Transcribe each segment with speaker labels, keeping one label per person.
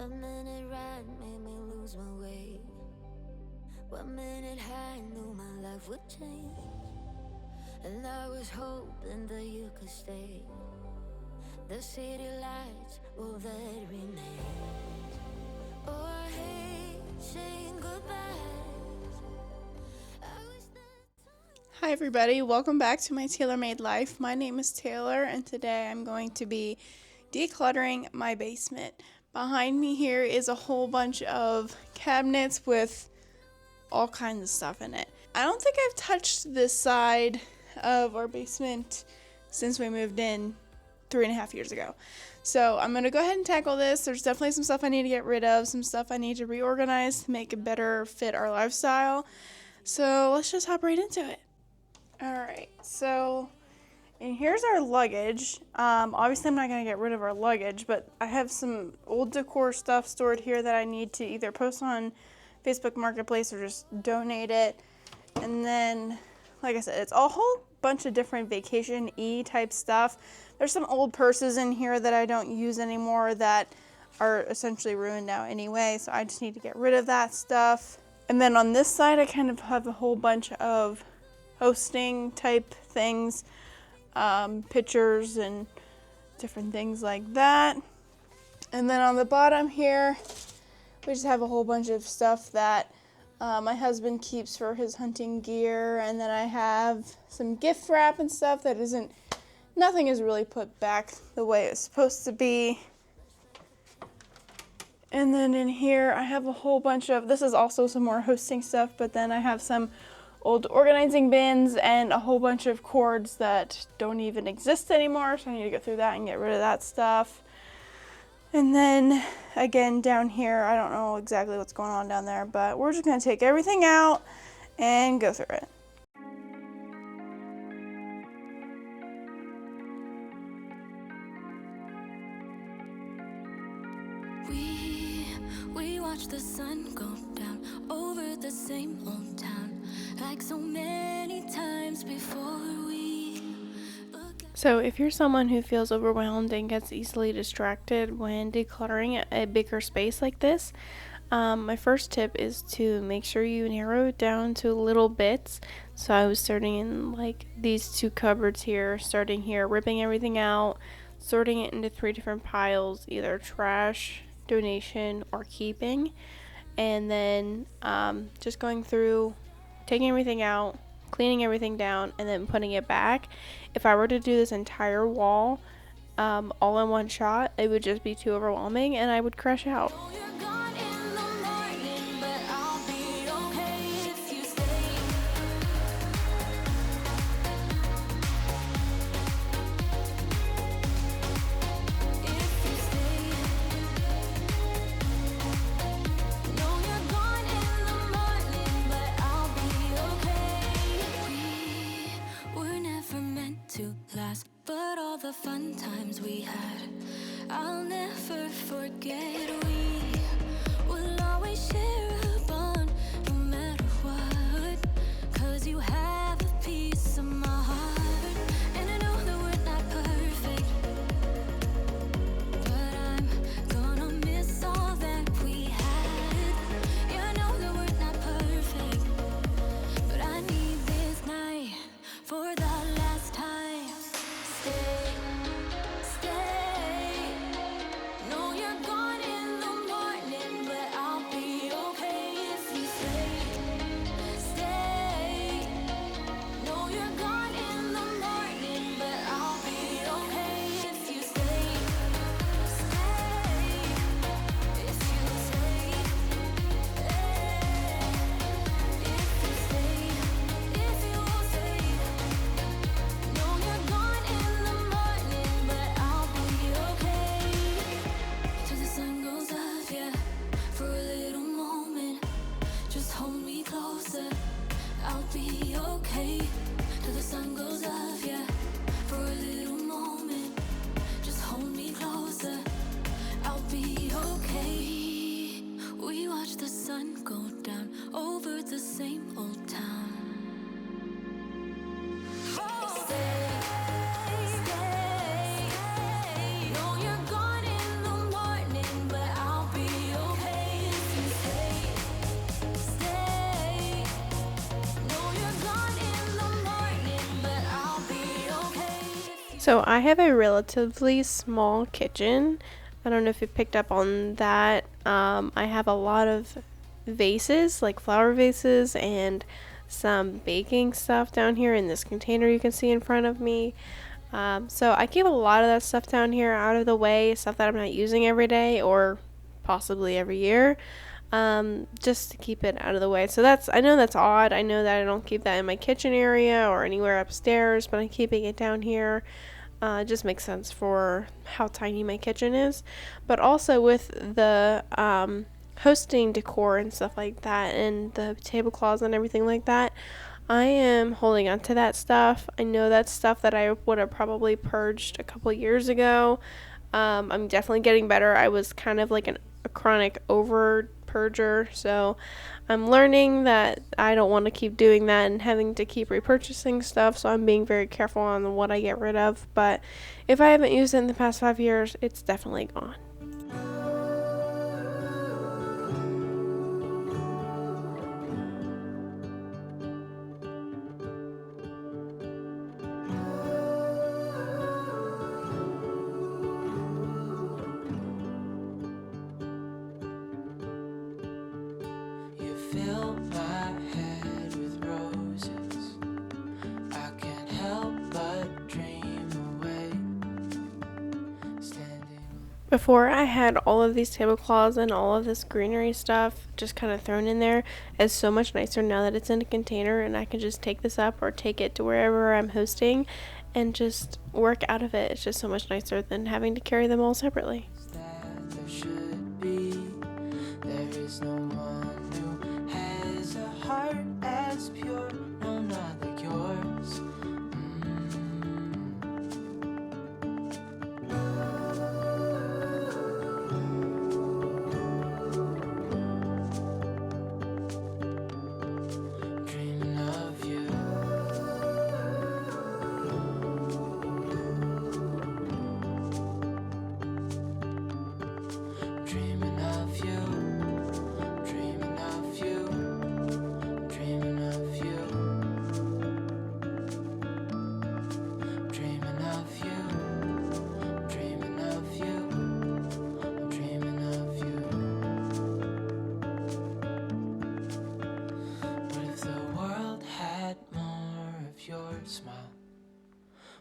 Speaker 1: 1 minute ride made me lose my way. 1 minute high knew my life would change. And I was hoping that you could stay. The city lights, will that remain? Oh, I hate saying goodbyes.
Speaker 2: Hi everybody, welcome back to my tailor-made life. My name is Taylor and today I'm going to be decluttering my basement. Behind me here is a whole bunch of cabinets with all kinds of stuff in it. I don't think I've touched this side of our basement since we moved in 3.5 years ago. So I'm going to go ahead and tackle this. There's definitely some stuff I need to get rid of, some stuff I need to reorganize to make it better fit our lifestyle. So let's just hop right into it. Alright, so and here's our luggage. Obviously I'm not going to get rid of our luggage, but I have some old decor stuff stored here that I need to either post on Facebook Marketplace or just donate it. And then, like I said, it's a whole bunch of different vacation-y type stuff. There's some old purses in here that I don't use anymore that are essentially ruined now anyway, so I just need to get rid of that stuff. And then on this side I kind of have a whole bunch of hosting type things, pictures and different things like that. And then on the bottom here we just have a whole bunch of stuff that my husband keeps for his hunting gear, and then I have some gift wrap and stuff that nothing is really put back the way it's supposed to be. And then in here I have a whole bunch of, this is also some more hosting stuff, but then I have some old organizing bins and a whole bunch of cords that don't even exist anymore, so I need to go through that and get rid of that stuff. And then again down here, I don't know exactly what's going on down there, but we're just going to take everything out and go through it.
Speaker 1: We watch the sun go down over the same old town, like so many times before we look at.
Speaker 2: So if you're someone who feels overwhelmed and gets easily distracted when decluttering a bigger space like this, my first tip is to make sure you narrow it down to little bits. So I was starting in like these two cupboards here, starting here, ripping everything out, sorting it into 3 different piles, either trash, donation, or keeping, and then just going through, taking everything out, cleaning everything down, and then putting it back. If I were to do this entire wall all in one shot, it would just be too overwhelming and I would crash out.
Speaker 1: But all the fun times we had, I'll never forget. We will always share a bond, no matter what, 'cause you have a piece of my heart. And I know that we're not perfect, but I'm gonna miss all that we had. Yeah, I know that we're not perfect, but I need this night for the last time. Stay. No, you're gone in the morning, but I'll be okay.
Speaker 2: So I have a relatively small kitchen. I don't know if you picked up on that. I have a lot of vases, like flower vases, and some baking stuff down here in this container you can see in front of me. So I keep a lot of that stuff down here out of the way, stuff that I'm not using every day or possibly every year, just to keep it out of the way. So I know that's odd. I know that I don't keep that in my kitchen area or anywhere upstairs, but I'm keeping it down here. It just makes sense for how tiny my kitchen is. But also with the hosting decor and stuff like that, and the tablecloths and everything like that, I am holding on to that stuff. I know that's stuff that I would have probably purged a couple years ago. I'm definitely getting better. I was kind of like a chronic over purger, so I'm learning that I don't want to keep doing that and having to keep repurchasing stuff, so I'm being very careful on what I get rid of. But if I haven't used it in the past 5 years, it's definitely gone.
Speaker 1: Fill my head with roses. I can't help but dream away.
Speaker 2: Before, I had all of these tablecloths and all of this greenery stuff just kind of thrown in there. It's so much nicer now that it's in a container and I can just take this up or take it to wherever I'm hosting and just work out of it. It's just so much nicer than having to carry them all separately.
Speaker 1: There should be. There is no one who has a heart as pure, no, not like yours. Dreaming of you. Dreaming of you. Dreaming of you. Dreaming of you. Dreaming of you. Dreaming of you. Dreaming of you. What if the world had more of your smile?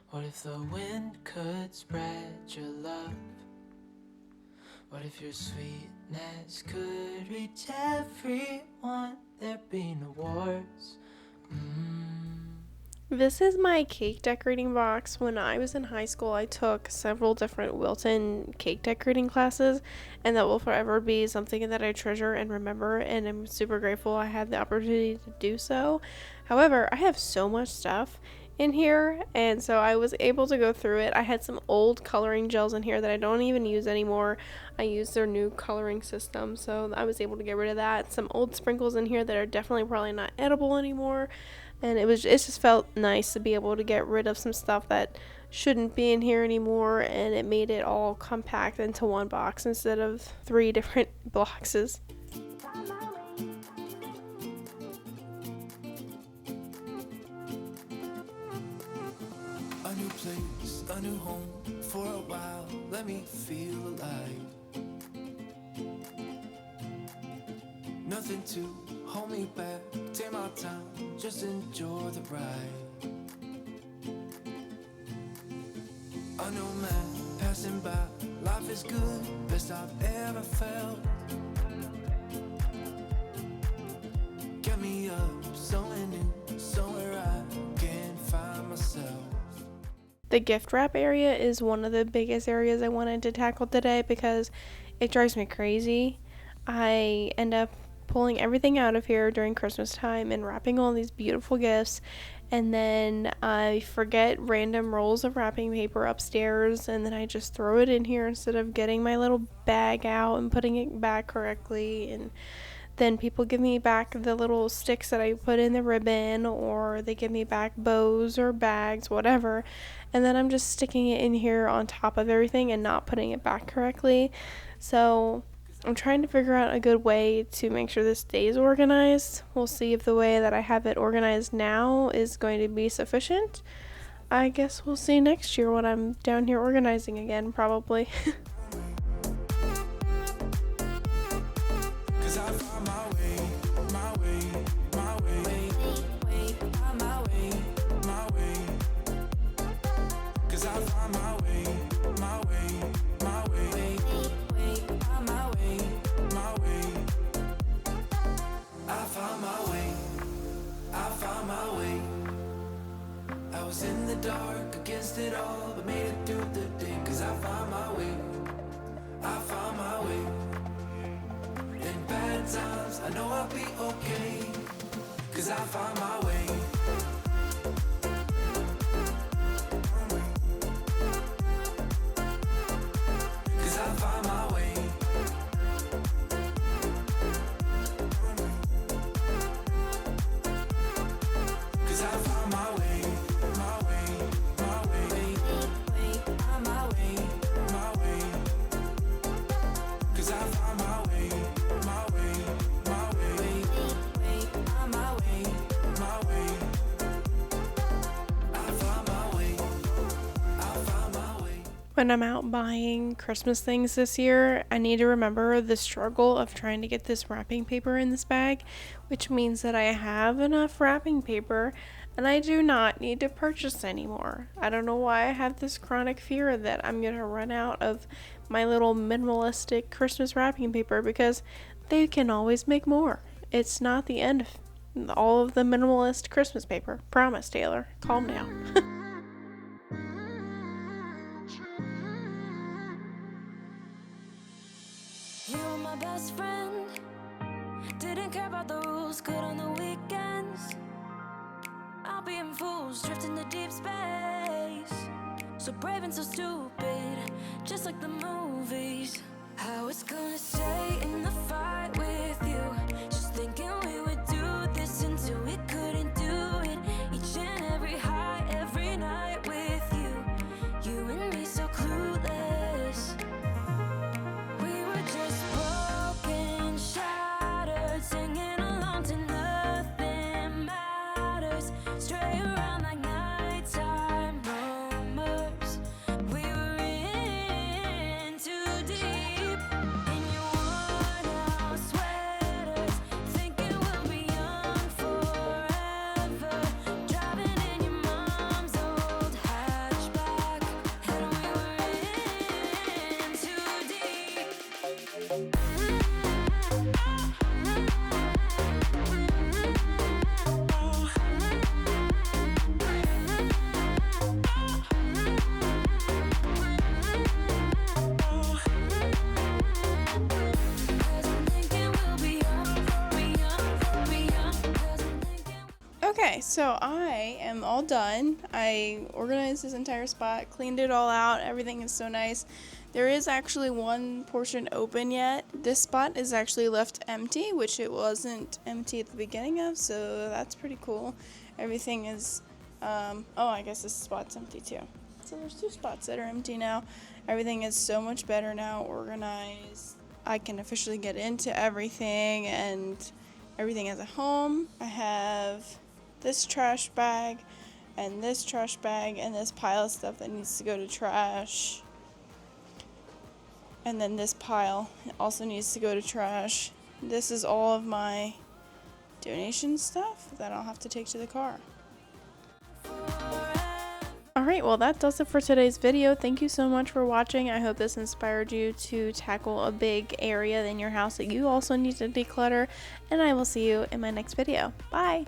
Speaker 1: What if the wind could spread your love? What if your sweetness could reach everyone? There'd be no wars.
Speaker 2: This is my cake decorating box. When I was in high school, I took several different Wilton cake decorating classes, and that will forever be something that I treasure and remember, and I'm super grateful I had the opportunity to do so. However, I have so much stuff in here, and so I was able to go through it. I had some old coloring gels in here that I don't even use anymore. I use their new coloring system, so I was able to get rid of that. Some old sprinkles in here that are definitely probably not edible anymore, and it just felt nice to be able to get rid of some stuff that shouldn't be in here anymore, and it made it all compact into one box instead of 3 different boxes.
Speaker 1: A new place, a new home, for a while, let me feel alive. Nothing to hold me back, take my time, just enjoy the ride. A new man passing by, life is good, best I've ever felt. Get me up, somewhere new, somewhere I can find myself.
Speaker 2: The gift wrap area is one of the biggest areas I wanted to tackle today because it drives me crazy. I end up pulling everything out of here during Christmas time and wrapping all these beautiful gifts, and then I forget random rolls of wrapping paper upstairs, and then I just throw it in here instead of getting my little bag out and putting it back correctly. And then people give me back the little sticks that I put in the ribbon, or they give me back bows or bags, whatever, and then I'm just sticking it in here on top of everything and not putting it back correctly. So I'm trying to figure out a good way to make sure this stays organized. We'll see if the way that I have it organized now is going to be sufficient. I guess we'll see next year when I'm down here organizing again, probably.
Speaker 1: I was in the dark against it all, but made it through the day, 'cause I found my way. I found my way. In bad times, I know I'll be okay, 'cause I found my way. 'Cause I found my way. 'Cause I found my way.
Speaker 2: When I'm out buying Christmas things this year, I need to remember the struggle of trying to get this wrapping paper in this bag, which means that I have enough wrapping paper and I do not need to purchase anymore. I don't know why I have this chronic fear that I'm going to run out of my little minimalistic Christmas wrapping paper, because they can always make more. It's not the end of all of the minimalist Christmas paper. Promise, Taylor. Calm down.
Speaker 1: You were my best friend. Didn't care about the rules, good on the weekends. I'll be in fools, drifting to deep space. So brave and so stupid, just like the movies. I was gonna stay in the fight with you, just thinking we would do this until we couldn't do it. Each and every high, every night with you. You and me so clueless. We were just broken, shattered, singing along to nothing matters. Stray around like nighttime rumors. We were in too deep. In your worn-out sweaters, thinking we'll be young forever. Driving in your mom's old hatchback, and we were in too deep.
Speaker 2: Okay, so I am all done. I organized this entire spot, cleaned it all out. Everything is so nice. There is actually one portion open yet. This spot is actually left empty, which it wasn't empty at the beginning of, so that's pretty cool. Everything is, I guess this spot's empty too. So there's two spots that are empty now. Everything is so much better now, organized. I can officially get into everything, and everything is at home. I have this trash bag and this trash bag and this pile of stuff that needs to go to trash. And then this pile also needs to go to trash. This is all of my donation stuff that I'll have to take to the car. Alright, well that does it for today's video. Thank you so much for watching. I hope this inspired you to tackle a big area in your house that you also need to declutter. And I will see you in my next video. Bye!